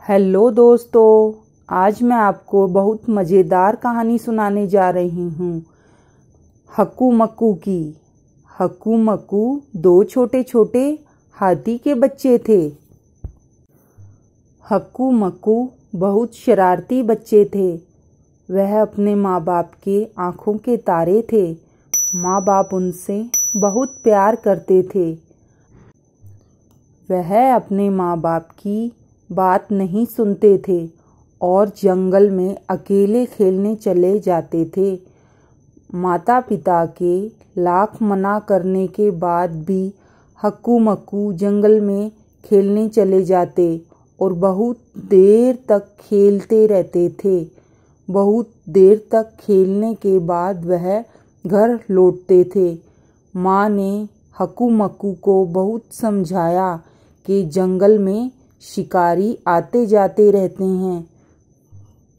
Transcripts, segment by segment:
Hello दोस्तों, आज मैं आपको बहुत मज़ेदार कहानी सुनाने जा रही हूँ हक्कू मक्कू की। हक्कू मक्कू दो छोटे छोटे हाथी के बच्चे थे। हक्कू मक्कू बहुत शरारती बच्चे थे। वह अपने माँ बाप के आँखों के तारे थे। माँ बाप उनसे बहुत प्यार करते थे। वह अपने माँ बाप की बात नहीं सुनते थे और जंगल में अकेले खेलने चले जाते थे। माता पिता के लाख मना करने के बाद भी हक्कू मक्कू जंगल में खेलने चले जाते और बहुत देर तक खेलते रहते थे। बहुत देर तक खेलने के बाद वह घर लौटते थे। माँ ने हक्कू मक्कू को बहुत समझाया कि जंगल में शिकारी आते जाते रहते हैं,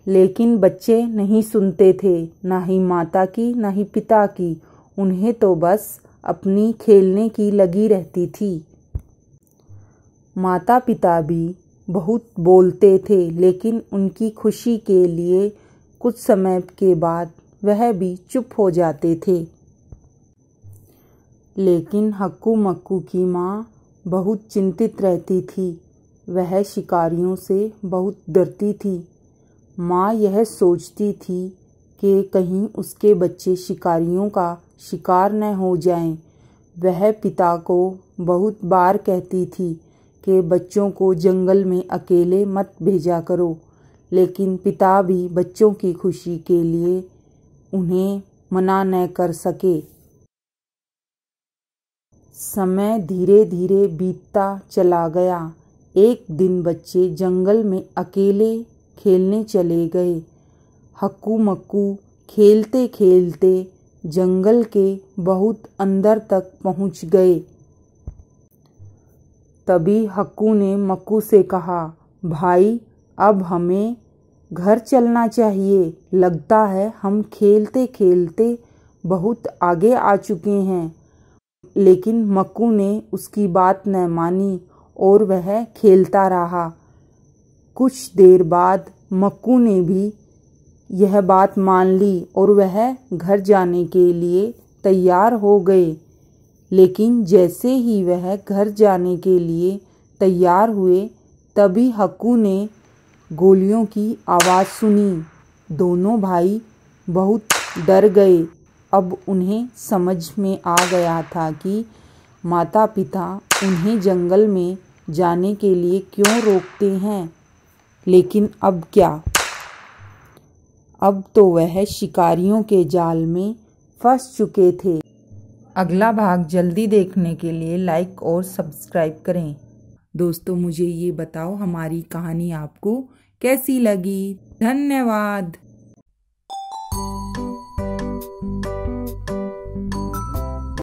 लेकिन बच्चे नहीं सुनते थे, ना ही माता की ना ही पिता की। उन्हें तो बस अपनी खेलने की लगी रहती थी। माता पिता भी बहुत बोलते थे, लेकिन उनकी खुशी के लिए कुछ समय के बाद वह भी चुप हो जाते थे। लेकिन हक्कू मक्कू की माँ बहुत चिंतित रहती थी। वह शिकारियों से बहुत डरती थी। माँ यह सोचती थी कि कहीं उसके बच्चे शिकारियों का शिकार न हो जाएं। वह पिता को बहुत बार कहती थी कि बच्चों को जंगल में अकेले मत भेजा करो, लेकिन पिता भी बच्चों की खुशी के लिए उन्हें मना न कर सके। समय धीरे धीरे बीतता चला गया। एक दिन बच्चे जंगल में अकेले खेलने चले गए। हक्कू मक्कू खेलते खेलते जंगल के बहुत अंदर तक पहुंच गए। तभी हक्कू ने मक्कू से कहा, भाई, अब हमें घर चलना चाहिए। लगता है हम खेलते खेलते बहुत आगे आ चुके हैं। लेकिन मक्कू ने उसकी बात न मानी और वह खेलता रहा। कुछ देर बाद मक्कू ने भी यह बात मान ली और वह घर जाने के लिए तैयार हो गए। लेकिन जैसे ही वह घर जाने के लिए तैयार हुए, तभी हक्कू ने गोलियों की आवाज़ सुनी। दोनों भाई बहुत डर गए। अब उन्हें समझ में आ गया था कि माता पिता उन्हें जंगल में जाने के लिए क्यों रोकते हैं। लेकिन अब क्या? अब तो वह शिकारियों के जाल में फंस चुके थे। अगला भाग जल्दी देखने के लिए लाइक और सब्सक्राइब करें। दोस्तों, मुझे ये बताओ हमारी कहानी आपको कैसी लगी। धन्यवाद।